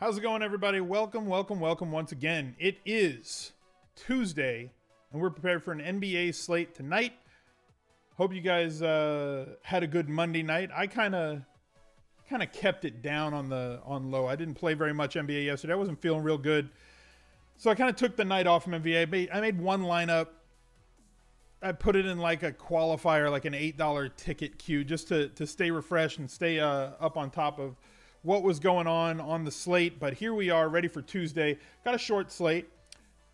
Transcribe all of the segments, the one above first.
How's it going, everybody? Welcome once again. It is Tuesday, and we're prepared for an NBA slate tonight. Hope you guys had a good Monday night. I kind of kept it down on low. I didn't play very much NBA yesterday. I wasn't feeling real good, so I kind of took the night off from NBA. I made one lineup. I put it in like a qualifier, like an $8 ticket queue, just to stay refreshed and stay up on top of what was going on the slate. But here we are, ready for Tuesday. Got a short slate,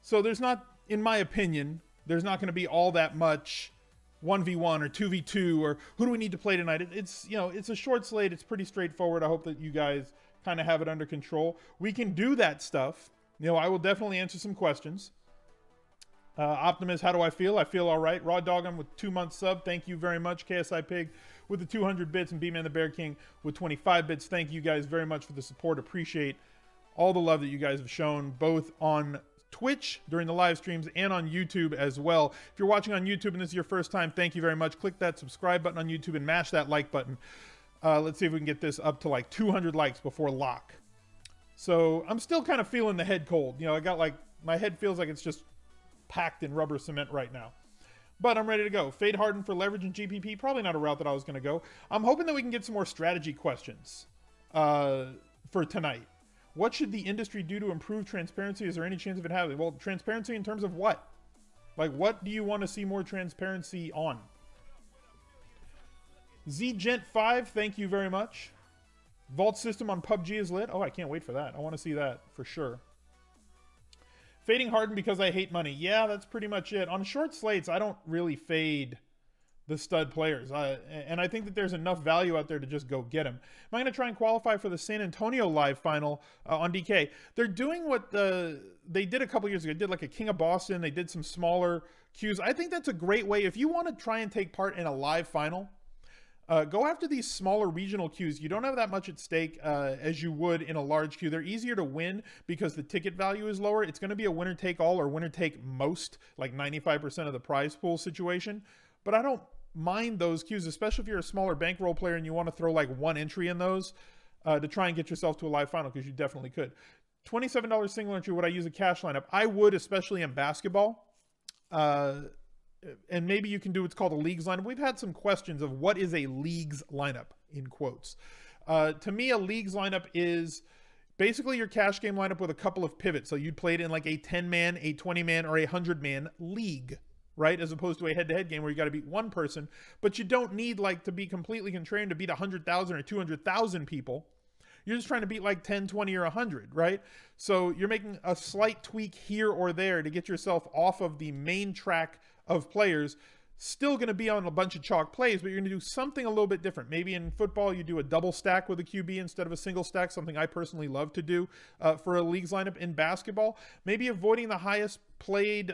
so there's not, in my opinion, there's not going to be all that much 1v1 or 2v2 or who do we need to play tonight. It's, you know, it's a short slate. It's pretty straightforward. I hope that you guys kind of have it under control. We can do that stuff. You know, I will definitely answer some questions. Optimus, how do I feel? I feel all right. Raw Doggum with 2-month sub. Thank you very much. KSI Pig with the 200 bits and B-Man the Bear King with 25 bits. Thank you guys very much for the support. Appreciate all the love that you guys have shown, both on Twitch during the live streams and on YouTube as well. If you're watching on YouTube and this is your first time, thank you very much. Click that subscribe button on YouTube and mash that like button. Let's see if we can get this up to like 200 likes before lock. So I'm still kind of feeling the head cold. You know, I got like, my head feels like it's just packed in rubber cement right now. But I'm ready to go. Fade Harden for leverage and GPP. Probably not a route that I was going to go. I'm hoping that we can get some more strategy questions for tonight. What should the industry do to improve transparency? Is there any chance of it happening? Well, transparency in terms of what? Like, what do you want to see more transparency on? ZGent5, thank you very much. Vault system on PUBG is lit. Oh, I can't wait for that. I want to see that for sure. Fading Harden because I hate money. Yeah, that's pretty much it. On short slates, I don't really fade the stud players. And I think that there's enough value out there to just go get them. Am I going to try and qualify for the San Antonio live final on DK? They're doing what they did a couple years ago. They did like a King of Boston. They did some smaller queues. I think that's a great way. If you want to try and take part in a live final, go after these smaller regional queues. You don't have that much at stake as you would in a large queue. They're easier to win because the ticket value is lower. It's going to be a winner take all or winner take most, like 95% of the prize pool situation. But I don't mind those queues, especially if you're a smaller bankroll player and you want to throw like one entry in those to try and get yourself to a live final, because you definitely could. $27 single entry, would I use a cash lineup? I would, especially in basketball. And maybe you can do what's called a leagues lineup. We've had some questions of what is a leagues lineup, in quotes. To me, a leagues lineup is basically your cash game lineup with a couple of pivots. So you'd play it in like a 10-man, a 20-man, or a 100-man league, right? As opposed to a head-to-head game where you got to beat one person. But you don't need like to be completely contrarian to beat 100,000 or 200,000 people. You're just trying to beat like 10, 20, or 100, right? So you're making a slight tweak here or there to get yourself off of the main track of players. Still going to be on a bunch of chalk plays, but you're going to do something a little bit different. Maybe in football, you do a double stack with a QB instead of a single stack, something I personally love to do for a leagues lineup. In basketball, maybe avoiding the highest played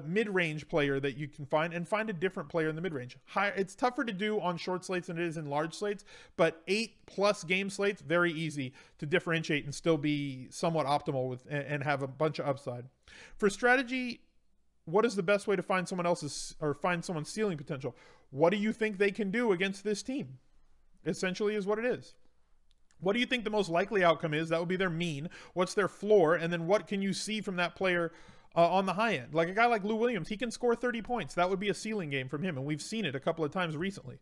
mid-range player that you can find and find a different player in the mid-range. It's tougher to do on short slates than it is in large slates, but 8+ game slates, very easy to differentiate and still be somewhat optimal with and have a bunch of upside. For strategy, what is the best way to find someone else's or find someone's ceiling potential? What do you think they can do against this team? Essentially is what it is. What do you think the most likely outcome is? That would be their mean. What's their floor? And then what can you see from that player on the high end? Like a guy like Lou Williams, he can score 30 points. That would be a ceiling game from him. And we've seen it a couple of times recently.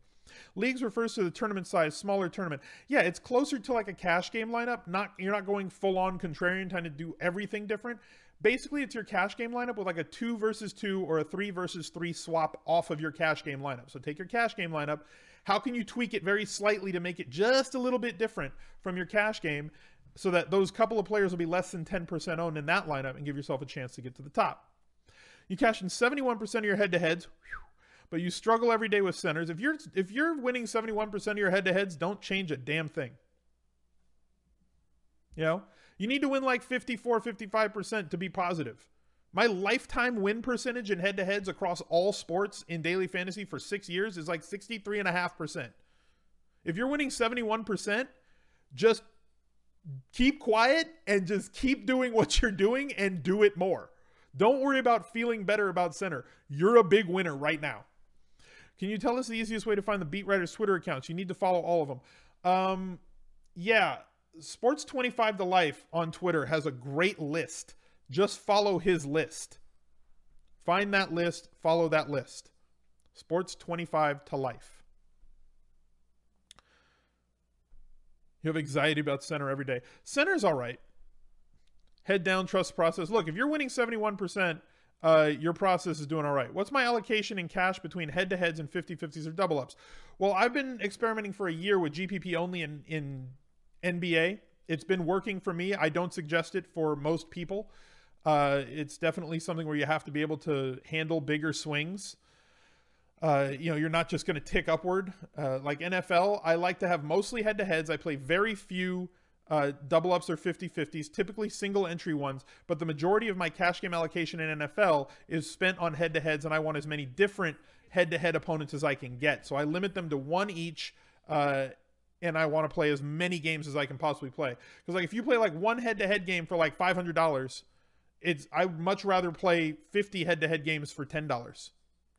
Leagues refers to the tournament size, smaller tournament. Yeah, it's closer to like a cash game lineup. You're not going full on contrarian, trying to do everything different. Basically, it's your cash game lineup with like a 2 versus 2 or a 3 versus 3 swap off of your cash game lineup. So take your cash game lineup. How can you tweak it very slightly to make it just a little bit different from your cash game so that those couple of players will be less than 10% owned in that lineup and give yourself a chance to get to the top? You cash in 71% of your head-to-heads, but you struggle every day with centers. If you're winning 71% of your head-to-heads, don't change a damn thing. You know? You need to win like 54, 55% to be positive. My lifetime win percentage in head-to-heads across all sports in daily fantasy for 6 years is like 63.5%. If you're winning 71%, just keep quiet and just keep doing what you're doing and do it more. Don't worry about feeling better about center. You're a big winner right now. Can you tell us the easiest way to find the beat writers' Twitter accounts? You need to follow all of them. Yeah, Sports25 to Life on Twitter has a great list. Just follow his list. Find that list, follow that list. Sports25 to Life. You have anxiety about center every day. Center's all right. Head down, trust the process. Look, if you're winning 71%, your process is doing all right. What's my allocation in cash between head-to-heads and 50-50s or double-ups? Well, I've been experimenting for a year with GPP only in NBA. It's been working for me. I don't suggest it for most people. It's definitely something where you have to be able to handle bigger swings. You know, you're not just going to tick upward. Like NFL, I like to have mostly head-to-heads. I play very few double-ups or 50-50s, typically single-entry ones, but the majority of my cash game allocation in NFL is spent on head-to-heads, and I want as many different head-to-head opponents as I can get. So I limit them to one each, and I want to play as many games as I can possibly play. Because like if you play like one head-to-head game for like $500, I'd much rather play 50 head-to-head games for $10.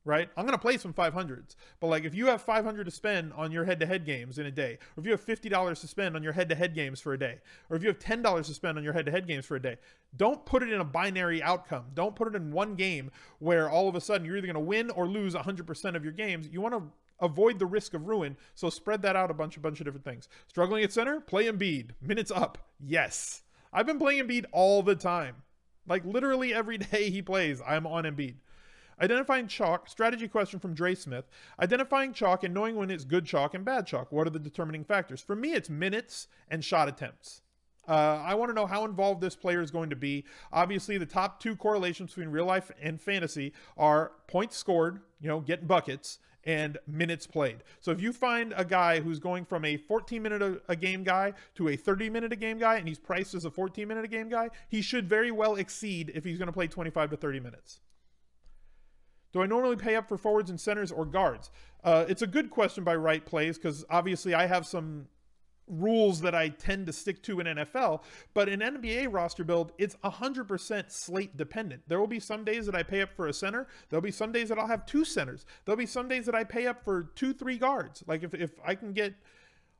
Right? I'm going to play some 500s, but like if you have $500 to spend on your head-to-head games in a day, or if you have $50 to spend on your head-to-head games for a day, or if you have $10 to spend on your head-to-head games for a day, don't put it in a binary outcome. Don't put it in one game where all of a sudden you're either going to win or lose 100% of your games. You want to avoid the risk of ruin, so spread that out a bunch of different things. Struggling at center? Play Embiid. Minutes up. Yes. I've been playing Embiid all the time. Like literally every day he plays, I'm on Embiid. Identifying chalk, strategy question from Dre Smith. Identifying chalk and knowing when it's good chalk and bad chalk. What are the determining factors? For me, it's minutes and shot attempts. I want to know how involved this player is going to be. Obviously, the top two correlations between real life and fantasy are points scored, you know, getting buckets, and minutes played. So if you find a guy who's going from a 14-minute a game guy to a 30-minute a game guy, and he's priced as a 14-minute a game guy, he should very well exceed if he's going to play 25 to 30 minutes. Do I normally pay up for forwards and centers or guards? It's a good question by Right Plays, because obviously I have some rules that I tend to stick to in NFL, but in NBA roster build, it's 100% slate dependent. There will be some days that I pay up for a center. There'll be some days that I'll have two centers. There'll be some days that I pay up for 2-3 guards. Like if I can get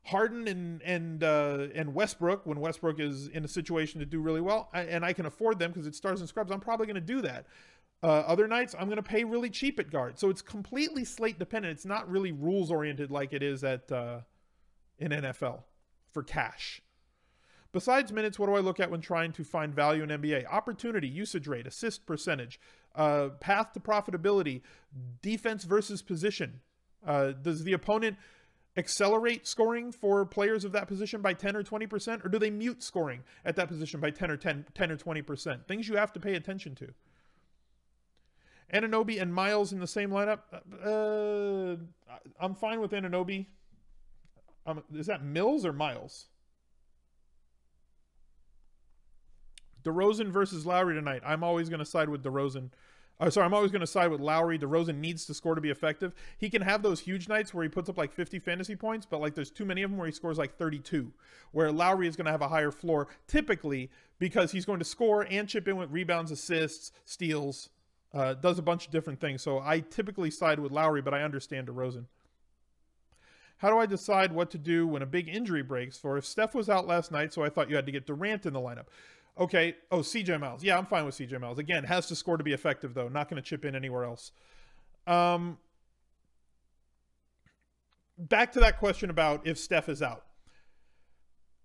Harden and Westbrook, when Westbrook is in a situation to do really well, and I can afford them because it's stars and scrubs, I'm probably going to do that. Other nights, I'm going to pay really cheap at guard. So it's completely slate dependent. It's not really rules oriented like it is at in NFL for cash. Besides minutes, what do I look at when trying to find value in NBA? Opportunity, usage rate, assist percentage, path to profitability, defense versus position. Does the opponent accelerate scoring for players of that position by 10 or 20%, or do they mute scoring at that position by 10 or 20%? Things you have to pay attention to. Anunoby and Miles in the same lineup? I'm fine with Anunoby. Is that Mills or Miles? DeRozan versus Lowry tonight. I'm always going to side with DeRozan. I'm always going to side with Lowry. DeRozan needs to score to be effective. He can have those huge nights where he puts up like 50 fantasy points, but like there's too many of them where he scores like 32, where Lowry is going to have a higher floor, typically because he's going to score and chip in with rebounds, assists, steals, does a bunch of different things. So I typically side with Lowry, but I understand DeRozan. How do I decide what to do when a big injury breaks? For if Steph was out last night, so I thought you had to get Durant in the lineup. Okay. Oh, CJ Miles. Yeah, I'm fine with CJ Miles. Again, has to score to be effective, though. Not going to chip in anywhere else. Back to that question about if Steph is out.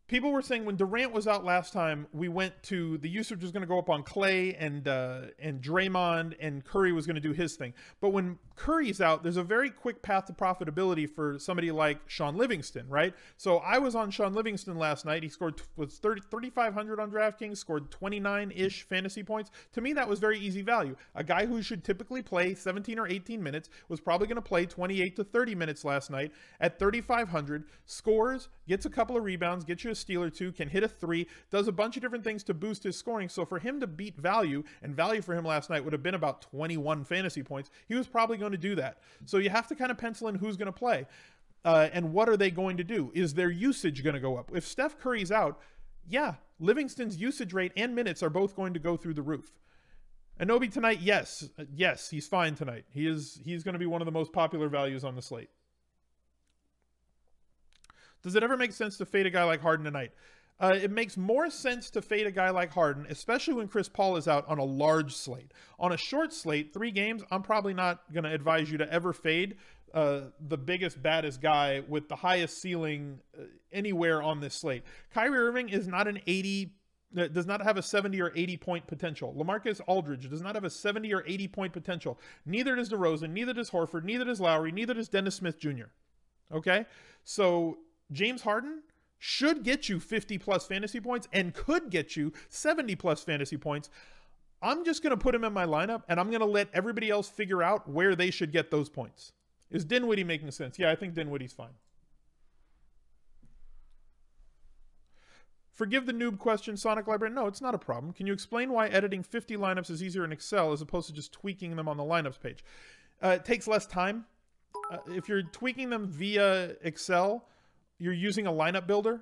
People were saying when Durant was out last time, we went to the usage was going to go up on Clay and Draymond, and Curry was going to do his thing. But when Curry's out, there's a very quick path to profitability for somebody like Sean Livingston, right? So I was on Sean Livingston last night. He scored 3,500 on DraftKings, scored 29-ish fantasy points. To me, that was very easy value. A guy who should typically play 17 or 18 minutes was probably going to play 28 to 30 minutes last night at 3,500, scores, gets a couple of rebounds, gets you a steal or two, can hit a 3, does a bunch of different things to boost his scoring. So for him to beat value, and value for him last night would have been about 21 fantasy points, he was probably going to do that. So you have to kind of pencil in who's going to play and what are they going to do. Is their usage going to go up? If Steph Curry's out, yeah, Livingston's usage rate and minutes are both going to go through the roof. Anobi tonight, yes. Yes, he's fine tonight. He's going to be one of the most popular values on the slate. Does it ever make sense to fade a guy like Harden tonight? It makes more sense to fade a guy like Harden, especially when Chris Paul is out on a large slate. On a short slate, 3 games, I'm probably not going to advise you to ever fade the biggest, baddest guy with the highest ceiling anywhere on this slate. Kyrie Irving is not an 80, does not have a 70 or 80 point potential. LaMarcus Aldridge does not have a 70 or 80 point potential. Neither does DeRozan, neither does Horford, neither does Lowry, neither does Dennis Smith Jr. Okay? So James Harden should get you 50 plus fantasy points and could get you 70 plus fantasy points. I'm just going to put him in my lineup and I'm going to let everybody else figure out where they should get those points. Is Dinwiddie making sense? Yeah, I think Dinwiddie's fine. Forgive the noob question, Sonic Librarian. No, it's not a problem. Can you explain why editing 50 lineups is easier in Excel as opposed to just tweaking them on the lineups page? It takes less time. If you're tweaking them via Excel, you're using a lineup builder,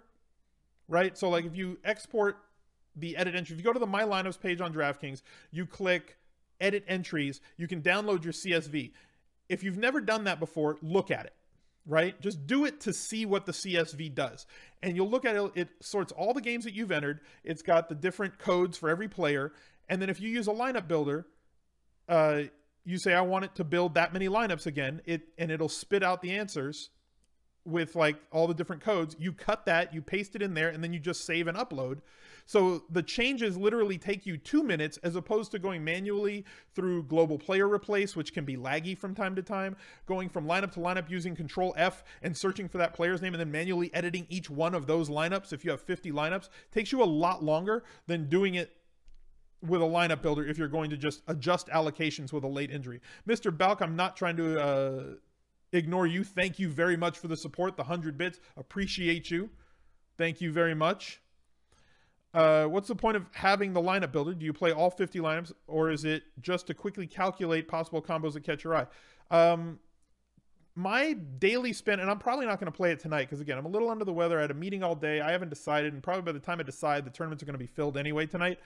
right? So like if you export the edit entry, if you go to the My Lineups page on DraftKings, you click edit entries, you can download your CSV. If you've never done that before, look at it, right? Just do it to see what the CSV does. And you'll look at it, it sorts all the games that you've entered. It's got the different codes for every player. And then if you use a lineup builder, you say, I want it to build that many lineups again, and it'll spit out the answers with like all the different codes. You cut that, you paste it in there, and then you just save and upload. So the changes literally take you 2 minutes as opposed to going manually through global player replace, which can be laggy from time to time, going from lineup to lineup using Control F and searching for that player's name and then manually editing each one of those lineups. If you have 50 lineups, takes you a lot longer than doing it with a lineup builder if you're going to just adjust allocations with a late injury. Mr. Balk, I'm not trying to ignore you. Thank you very much for the support, the 100 bits. Appreciate you. Thank you very much. What's the point of having the lineup builder? Do you play all 50 lineups, or is it just to quickly calculate possible combos that catch your eye? My daily spend, and I'm probably not going to play it tonight because, again, I'm a little under the weather. I had a meeting all day. I haven't decided, and probably by the time I decide, the tournaments are going to be filled anyway tonight.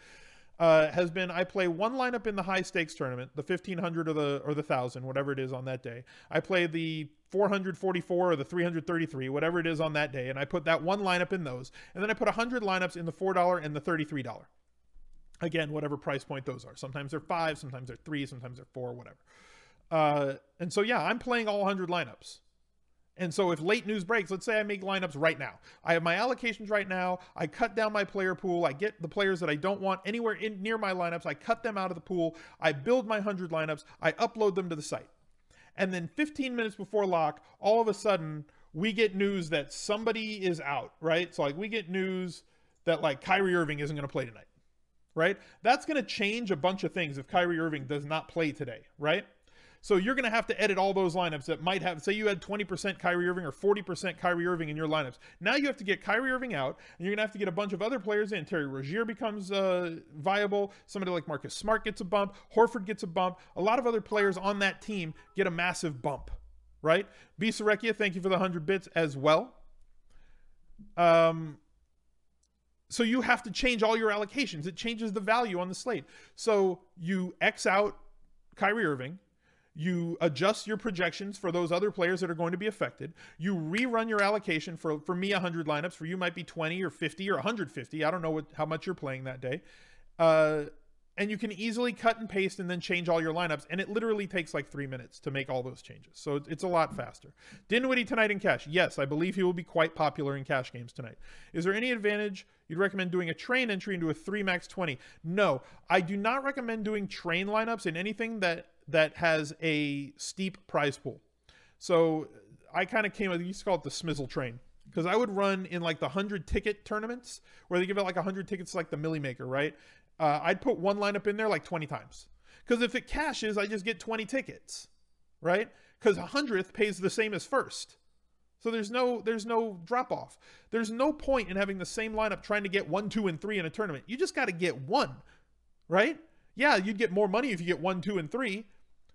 Has been I play one lineup in the high stakes tournament, the 1500 or the 1000, whatever it is on that day. I play the 444 or the 333, whatever it is on that day, and I put that one lineup in those. And then I put 100 lineups in the $4 and the $33. Again, whatever price point those are. Sometimes they're 5, sometimes they're 3, sometimes they're 4, whatever. And so yeah, I'm playing all 100 lineups. And so if late news breaks, let's say I make lineups right now. I have my allocations right now. I cut down my player pool. I get the players that I don't want anywhere near my lineups. I cut them out of the pool. I build my 100 lineups. I upload them to the site. And then 15 minutes before lock, all of a sudden, we get news that somebody is out, right? So like we get news that like Kyrie Irving isn't going to play tonight, right? That's going to change a bunch of things if Kyrie Irving does not play today, right? So you're going to have to edit all those lineups that might have, say you had 20% Kyrie Irving or 40% Kyrie Irving in your lineups. Now you have to get Kyrie Irving out, and you're going to have to get a bunch of other players in. Terry Rozier becomes viable. Somebody like Marcus Smart gets a bump. Horford gets a bump. A lot of other players on that team get a massive bump, right? BSERRECCHIA, thank you for the 100 bits as well. So you have to change all your allocations. It changes the value on the slate. So you X out Kyrie Irving. You adjust your projections for those other players that are going to be affected. You rerun your allocation for me 100 lineups. For you might be 20 or 50 or 150. I don't know how much you're playing that day. And you can easily cut and paste and then change all your lineups. And it literally takes like 3 minutes to make all those changes. So it's a lot faster. Dinwiddie tonight in cash. Yes, I believe he will be quite popular in cash games tonight. Is there any advantage you'd recommend doing a train entry into a 3 max 20? No, I do not recommend doing train lineups in anything that has a steep prize pool. So I kind of I used to call it the Smizzle train, because I would run in like the 100 ticket tournaments where they give out like 100 tickets like the Millie Maker, right? I'd put one lineup in there like 20 times, because if it cashes, I just get 20 tickets, right? Because 100th pays the same as first. So there's no drop off. There's no point in having the same lineup trying to get 1, 2, and 3 in a tournament. You just got to get 1, right? Yeah, you'd get more money if you get 1, 2, and 3.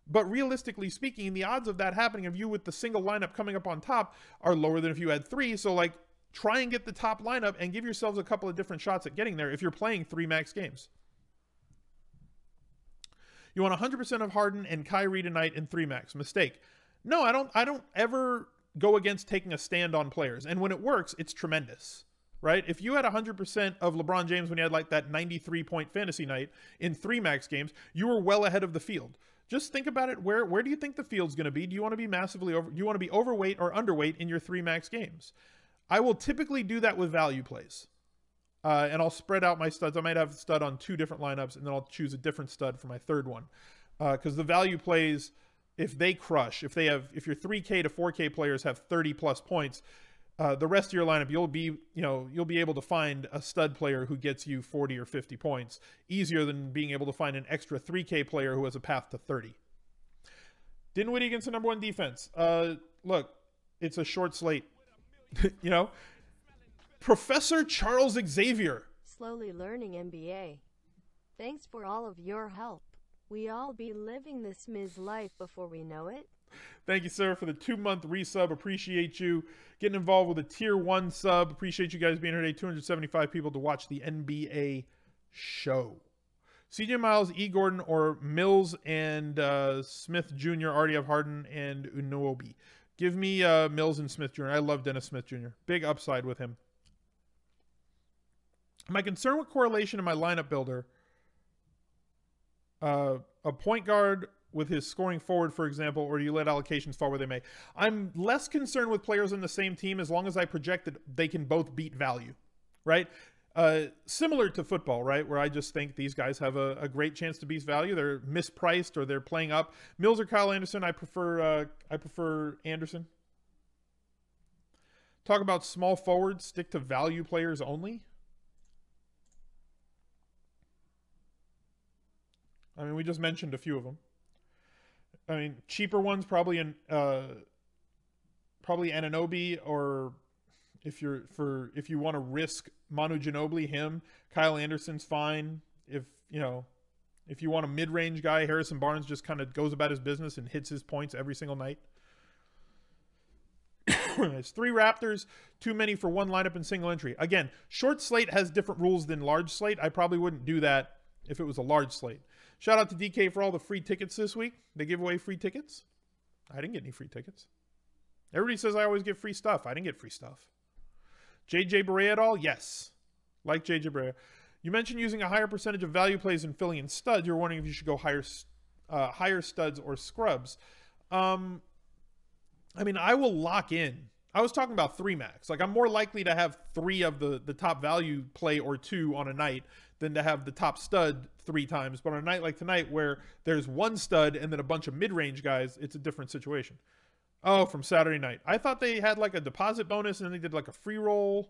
But realistically speaking, the odds of that happening, of you with the single lineup coming up on top, are lower than if you had 3. So like, try and get the top lineup and give yourselves a couple of different shots at getting there if you're playing 3 max games. You want 100% of Harden and Kyrie tonight in 3-max. Mistake. No, I don't ever go against taking a stand on players. And when it works, it's tremendous, right? If you had 100% of LeBron James when you had like that 93-point fantasy night in 3-max games, you were well ahead of the field. Just think about it. Where do you think the field's going to be? Do you want to be massively over? Do you want to be overweight or underweight in your 3-max games? I will typically do that with value plays. And I'll spread out my studs. I might have a stud on 2 different lineups, and then I'll choose a different stud for my 3rd one. Because the value plays, if they crush, if your 3K to 4K players have 30+ points, the rest of your lineup, you'll be able to find a stud player who gets you 40 or 50 points easier than being able to find an extra 3K player who has a path to 30. Dinwiddie against the #1 defense. Look, it's a short slate. You know, Professor Charles Xavier. Slowly learning NBA. Thanks for all of your help. We all be living this Ms. life before we know it. Thank you, sir, for the 2-month resub. Appreciate you getting involved with a tier 1 sub. Appreciate you guys being here today. 275 people to watch the NBA show. CJ Miles, E. Gordon, or Mills and Smith Jr. already have Harden and Unobi. Give me Mills and Smith Jr. I love Dennis Smith Jr. Big upside with him. My concern with correlation in my lineup builder, a point guard with his scoring forward, for example, or do you let allocations fall where they may? I'm less concerned with players on the same team as long as I project that they can both beat value, right? Similar to football, right? Where I just think these guys have a great chance to beat value. They're mispriced or they're playing up. Mills or Kyle Anderson, I prefer Anderson. Talk about small forwards, stick to value players only. I mean, we just mentioned a few of them. I mean, cheaper ones probably Anunoby, or if you want to risk Manu Ginobili, him. Kyle Anderson's fine. If you want a mid-range guy, Harrison Barnes just kind of goes about his business and hits his points every single night. It's 3 Raptors, too many for 1 lineup in single entry. Again, short slate has different rules than large slate. I probably wouldn't do that if it was a large slate. Shout out to DK for all the free tickets this week. They give away free tickets. I didn't get any free tickets. Everybody says I always get free stuff. I didn't get free stuff. JJ Barea at all? Yes. Like JJ Barea. You mentioned using a higher percentage of value plays and filling in studs. You're wondering if you should go higher studs or scrubs. I mean, I will lock in. I was talking about 3-max. Like, I'm more likely to have 3 of the top value play or 2 on a night than to have the top stud 3 times. But on a night like tonight where there's 1 stud and then a bunch of mid-range guys, it's a different situation. Oh, from Saturday night. I thought they had like a deposit bonus and then they did like a free roll.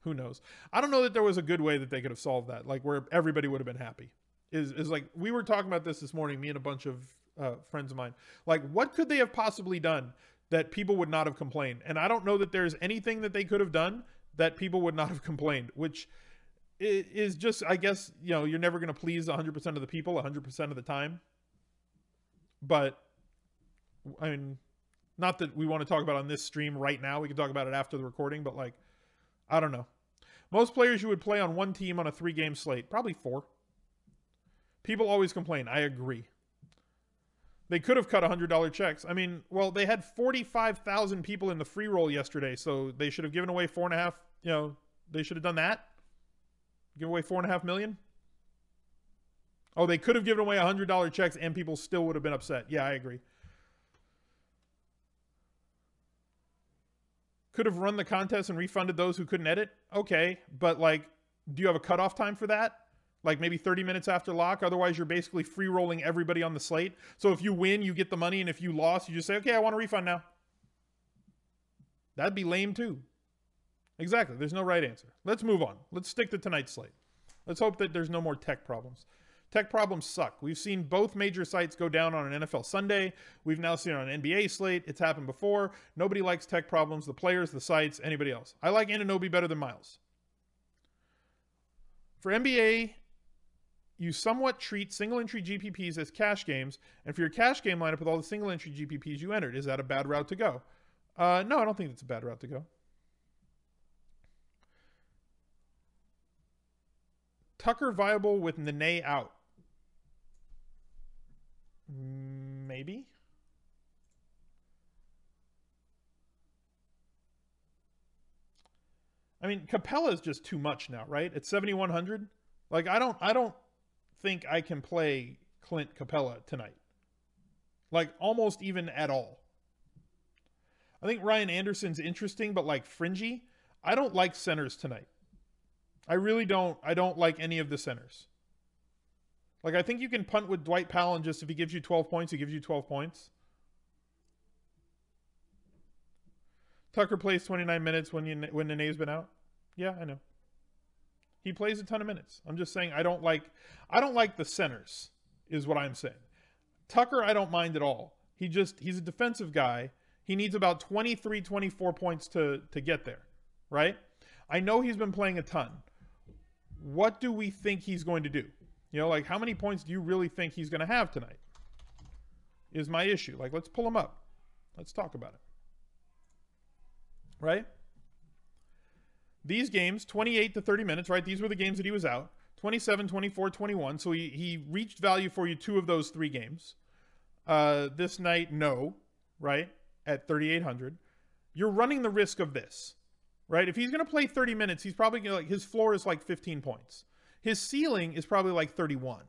Who knows? I don't know that there was a good way that they could have solved that, like where everybody would have been happy. Is like, we were talking about this morning, me and a bunch of friends of mine. Like, what could they have possibly done that people would not have complained? And I don't know that there's anything that they could have done that people would not have complained, which is just, I guess, you're never going to please 100% of the people 100% of the time. But, I mean, not that we want to talk about on this stream right now. We can talk about it after the recording, but like, I don't know. Most players you would play on 1 team on a 3-game slate, probably 4. People always complain. I agree. They could have cut $100 checks. I mean, well, they had 45,000 people in the free roll yesterday, so they should have given away 4.5, they should have done that. Give away 4.5 million. Oh, they could have given away $100 checks and people still would have been upset. Yeah, I agree. Could have run the contest and refunded those who couldn't edit. Okay, but like, do you have a cutoff time for that? Like maybe 30 minutes after lock? Otherwise, you're basically free rolling everybody on the slate. So if you win, you get the money, and if you lost, you just say, okay, I want a refund now. That'd be lame too. Exactly. There's no right answer. Let's move on. Let's stick to tonight's slate. Let's hope that there's no more tech problems. Tech problems suck. We've seen both major sites go down on an NFL Sunday. We've now seen it on an NBA slate. It's happened before. Nobody likes tech problems. The players, the sites, anybody else. I like Anunoby better than Miles. For NBA, you somewhat treat single entry GPPs as cash games, and for your cash game lineup with all the single entry GPPs you entered, is that a bad route to go? No, I don't think it's a bad route to go. Tucker viable with Nene out. maybe. I mean, Capella is just too much now, right? At 7,100, like I don't think I can play Clint Capella tonight. Like almost even at all. I think Ryan Anderson's interesting, but like fringy. I don't like centers tonight. I really don't. I don't like any of the centers. Like I think you can punt with Dwight Powell and just if he gives you 12 points, he gives you 12 points. Tucker plays 29 minutes when Nene's been out. Yeah, I know. He plays a ton of minutes. I'm just saying I don't like the centers is what I'm saying. Tucker I don't mind at all. He's a defensive guy. He needs about 23, 24 points to get there, right? I know he's been playing a ton. What do we think he's going to do? You know, like how many points do you really think he's going to have tonight? Is my issue. Like let's pull him up. Let's talk about it. Right? These games, 28 to 30 minutes, right? These were the games that he was out. 27, 24, 21. So he reached value for you 2 of those 3 games. This night, no, right? At 3,800. You're running the risk of this, right? If he's going to play 30 minutes, he's probably going to, like, his floor is like 15 points. His ceiling is probably like 31,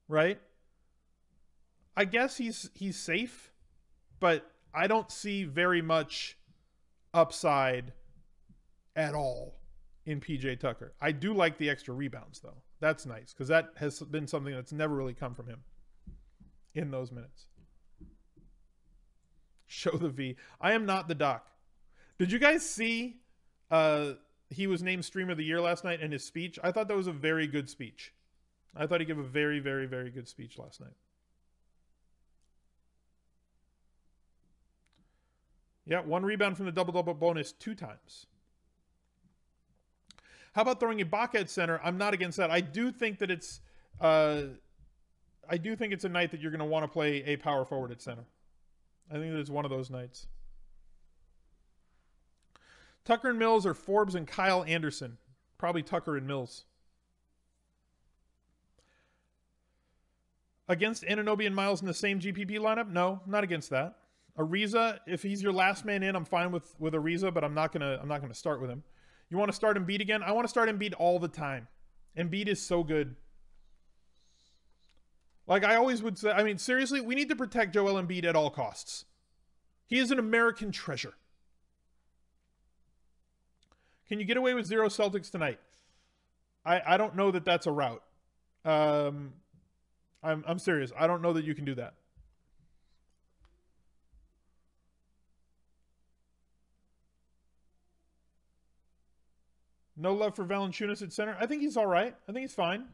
right? I guess he's safe, but I don't see very much upside at all in PJ Tucker. I do like the extra rebounds though. That's nice because that has been something that's never really come from him in those minutes. Show the V. I am not the doc. Did you guys see he was named Streamer of the Year last night in his speech? I thought that was a very good speech. I thought he gave a very, very, very good speech last night. Yeah, 1 rebound from the double-double bonus 2 times. How about throwing Ibaka at center? I'm not against that. I do think that it's a night that you're going to want to play a power forward at center. I think that it's one of those nights. Tucker and Mills or Forbes and Kyle Anderson? Probably Tucker and Mills. Against Anunoby and Miles in the same GPP lineup? No, not against that. Ariza, if he's your last man in, I'm fine with Ariza, but I'm not gonna start with him. You want to start Embiid again? I want to start Embiid all the time. Embiid is so good. Like I always would say, I mean, seriously, we need to protect Joel Embiid at all costs. He is an American treasure. Can you get away with 0 Celtics tonight? I don't know that that's a route. I'm serious. I don't know that you can do that. No love for Valanciunas at center. I think he's all right. I think he's fine.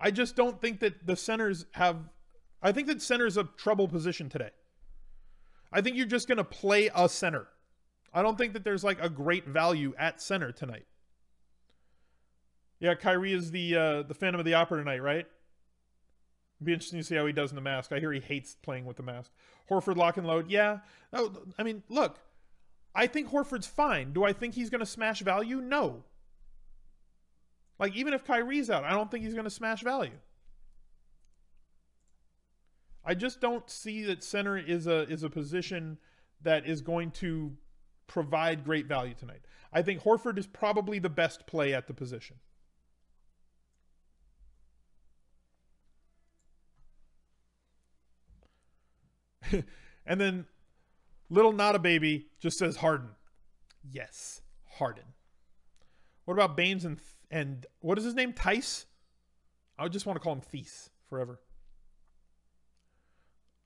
I just don't think that the centers have... I think that center's a trouble position today. I think you're just going to play a center. I don't think that there's like a great value at center tonight. Yeah, Kyrie is the Phantom of the Opera tonight, right? It'd be interesting to see how he does in the mask. I hear he hates playing with the mask. Horford lock and load. Yeah. Oh, I mean, look. I think Horford's fine. Do I think he's going to smash value? No. Like, even if Kyrie's out, I don't think he's going to smash value. I just don't see that center is a position that is going to provide great value tonight. I think Horford is probably the best play at the position. And then Little Not a Baby just says Harden. Yes, Harden. What about Baines and what is his name? Tice? I just want to call him Thies forever.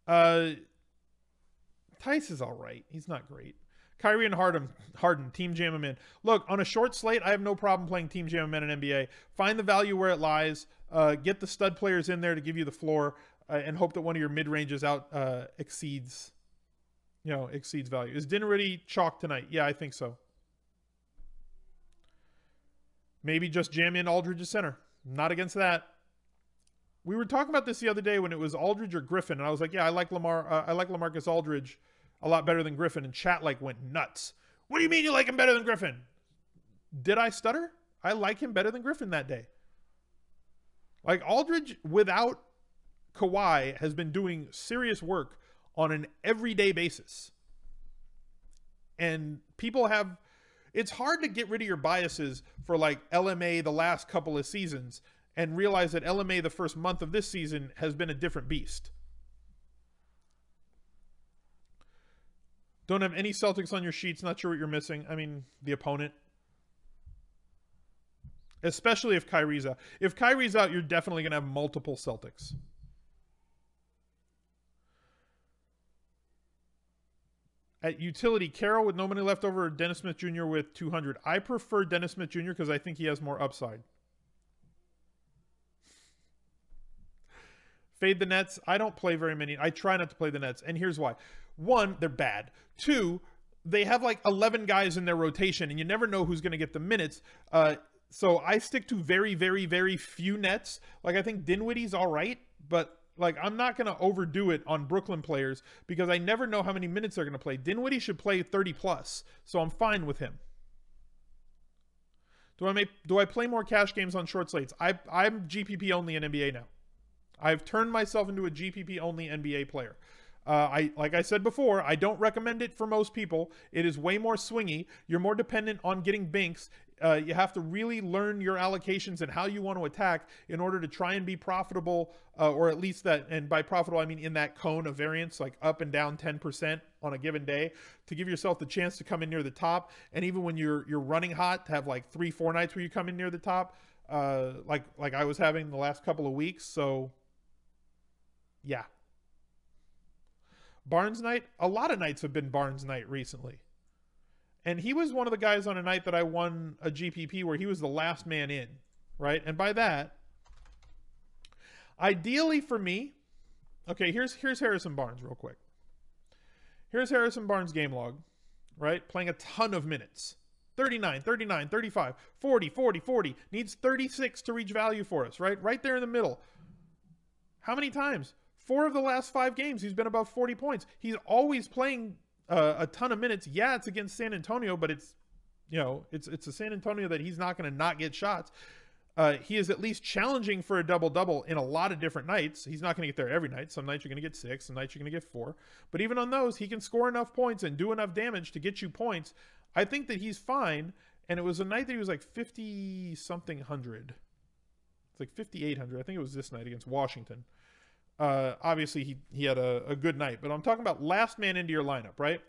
Tice is all right. He's not great. Kyrie and Harden, Team Jam him in. Look, on a short slate, I have no problem playing Team Jam him in an NBA. Find the value where it lies. Get the stud players in there to give you the floor, and hope that one of your mid-ranges exceeds value. Is Dinwiddie chalk tonight? Yeah, I think so. Maybe just jam in Aldridge at center. Not against that. We were talking about this the other day when it was Aldridge or Griffin, and I was like, yeah, I like LaMarcus Aldridge a lot better than Griffin, and chat like went nuts. What do you mean you like him better than Griffin? Did I stutter? I like him better than Griffin that day. Like Aldridge without Kawhi has been doing serious work on an everyday basis. And people have, it's hard to get rid of your biases for like LMA the last couple of seasons and realize that LMA the first month of this season has been a different beast. Don't have any Celtics on your sheets. Not sure what you're missing. I mean, the opponent. Especially if Kyrie's out. If Kyrie's out, you're definitely going to have multiple Celtics. At utility, Carroll with no money left over, or Dennis Smith Jr. with 200. I prefer Dennis Smith Jr. because I think he has more upside. Fade the Nets. I don't play very many. I try not to play the Nets. And here's why. One, they're bad. Two, they have like 11 guys in their rotation, and you never know who's going to get the minutes. So I stick to very, very, very few Nets. Like, I think Dinwiddie's all right, but like, I'm not going to overdo it on Brooklyn players because I never know how many minutes they're going to play. Dinwiddie should play 30 plus, so I'm fine with him. Do I play more cash games on short slates? I'm GPP only in NBA now. I've turned myself into a GPP only NBA player. Like I said before, I don't recommend it for most people. It is way more swingy. You're more dependent on getting binks. You have to really learn your allocations and how you want to attack in order to try and be profitable, or at least that, and by profitable, I mean in that cone of variance, like up and down 10% on a given day, to give yourself the chance to come in near the top. And even when you're running hot, to have like 3-4 nights where you come in near the top, like I was having the last couple of weeks. So yeah. Barnes night, a lot of nights have been Barnes night recently. And he was one of the guys on a night that I won a GPP where he was the last man in, right? And by that, ideally for me, okay, here's Harrison Barnes real quick. Here's Harrison Barnes' game log, right? Playing a ton of minutes. 39, 39, 35, 40, 40, 40. Needs 36 to reach value for us, right? Right there in the middle. How many times? 4 of the last 5 games, he's been above 40 points. He's always playing a ton of minutes. Yeah, it's against San Antonio, but it's, you know, it's a San Antonio that he's not going to not get shots. He is at least challenging for a double-double in a lot of different nights. He's not going to get there every night. Some nights you're going to get 6, some nights you're going to get 4. But even on those, he can score enough points and do enough damage to get you points. I think that he's fine. And it was a night that he was like 50-something hundred. It's like 5,800. I think it was this night against Washington. Obviously he had a good night, but I'm talking about last man into your lineup, right?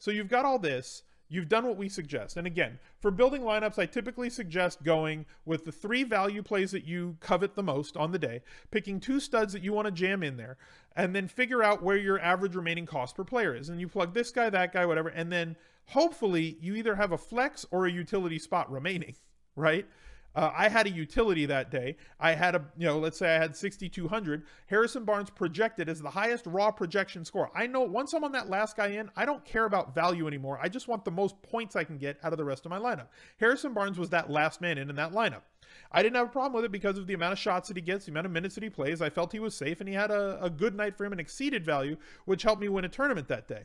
So you've got all this, you've done what we suggest. And again, for building lineups, I typically suggest going with the 3 value plays that you covet the most on the day, picking 2 studs that you want to jam in there, and then figure out where your average remaining cost per player is. And you plug this guy, that guy, whatever, and then hopefully you either have a flex or a utility spot remaining, right? I had a utility that day. I had let's say I had 6,200. Harrison Barnes projected as the highest raw projection score. I know once I'm on that last guy in, I don't care about value anymore. I just want the most points I can get out of the rest of my lineup. Harrison Barnes was that last man in that lineup. I didn't have a problem with it because of the amount of shots that he gets, the amount of minutes that he plays. I felt he was safe, and he had a good night for him and exceeded value, which helped me win a tournament that day.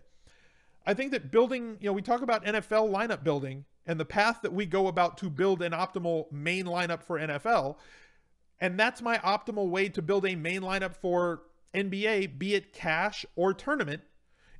I think that building, we talk about NFL lineup building and the path that we go about to build an optimal main lineup for NFL. And that's my optimal way to build a main lineup for NBA, be it cash or tournament,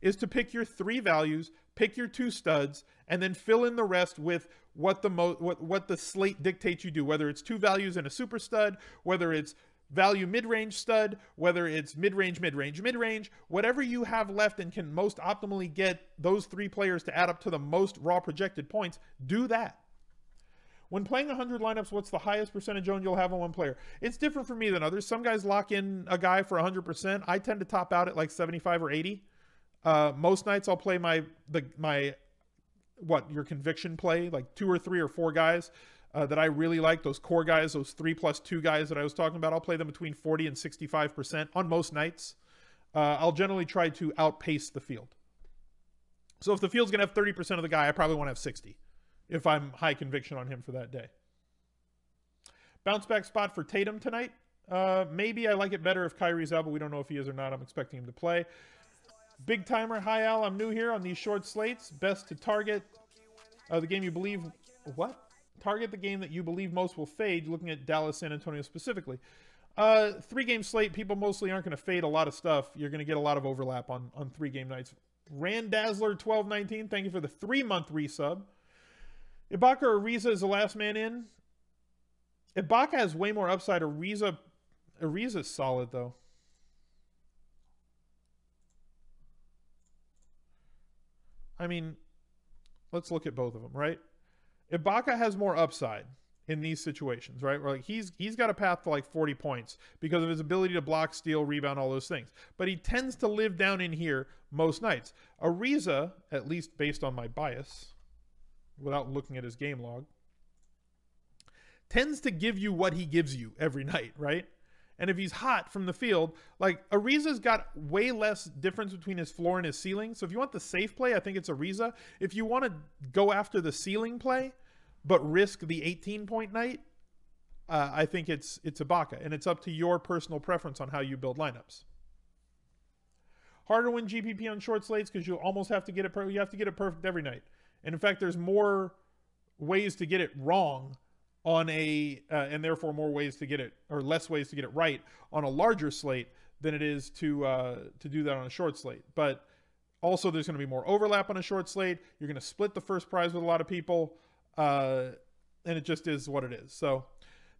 is to pick your 3 values, pick your 2 studs, and then fill in the rest with what the slate dictates you do, whether it's 2 values and a super stud, whether it's value mid-range stud, whether it's mid-range, mid-range, mid-range, whatever you have left and can most optimally get those 3 players to add up to the most raw projected points, do that. When playing 100 lineups, what's the highest percentage owned you'll have on one player? It's different for me than others. Some guys lock in a guy for 100%. I tend to top out at like 75 or 80. Most nights I'll play your conviction play, like 2 or 3 or 4 guys that I really like, those core guys, those 3+2 guys that I was talking about. I'll play them between 40 and 65% on most nights. I'll generally try to outpace the field. So if the field's going to have 30% of the guy, I probably want to have 60 if I'm high conviction on him for that day. Bounce back spot for Tatum tonight. Maybe I like it better if Kyrie's out, but we don't know if he is or not. I'm expecting him to play. Big timer. Hi, Al. I'm new here on these short slates. Best to target the game you believe... What? Target the game that you believe most will fade, looking at Dallas, San Antonio specifically. 3-game slate, people mostly aren't going to fade a lot of stuff. You're going to get a lot of overlap on 3-game nights. Randazzler1219, thank you for the 3-month resub. Ibaka or Ariza is the last man in. Ibaka has way more upside. Ariza's solid, though. I mean, let's look at both of them, right? Ibaka has more upside in these situations, right? Where like he's got a path to like 40 points because of his ability to block, steal, rebound, all those things. But he tends to live down in here most nights. Ariza, at least based on my bias, without looking at his game log, tends to give you what he gives you every night, right? And if he's hot from the field, like Ariza's got way less difference between his floor and his ceiling. So if you want the safe play, I think it's Ariza. If you want to go after the ceiling play, but risk the 18-point night, I think it's Ibaka. And it's up to your personal preference on how you build lineups. Harder to win GPP on short slates because you almost have to get it. You have to get it perfect every night. And in fact, there's more ways to get it wrong on a and therefore more ways to get it, or less ways to get it right on a larger slate than it is to do that on a short slate. But also there's going to be more overlap on a short slate. You're going to split the first prize with a lot of people, and it just is what it is. So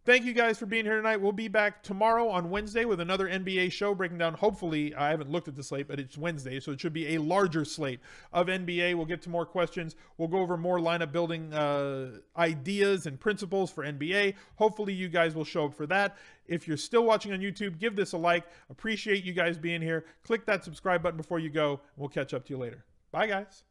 thank you guys for being here tonight. We'll be back tomorrow on Wednesday with another NBA show breaking down, hopefully, I haven't looked at the slate, but it's Wednesday, so it should be a larger slate of NBA. We'll get to more questions. We'll go over more lineup building ideas and principles for NBA. Hopefully you guys will show up for that. If you're still watching on YouTube, give this a like. Appreciate you guys being here. Click that subscribe button before you go. We'll catch up to you later. Bye, guys.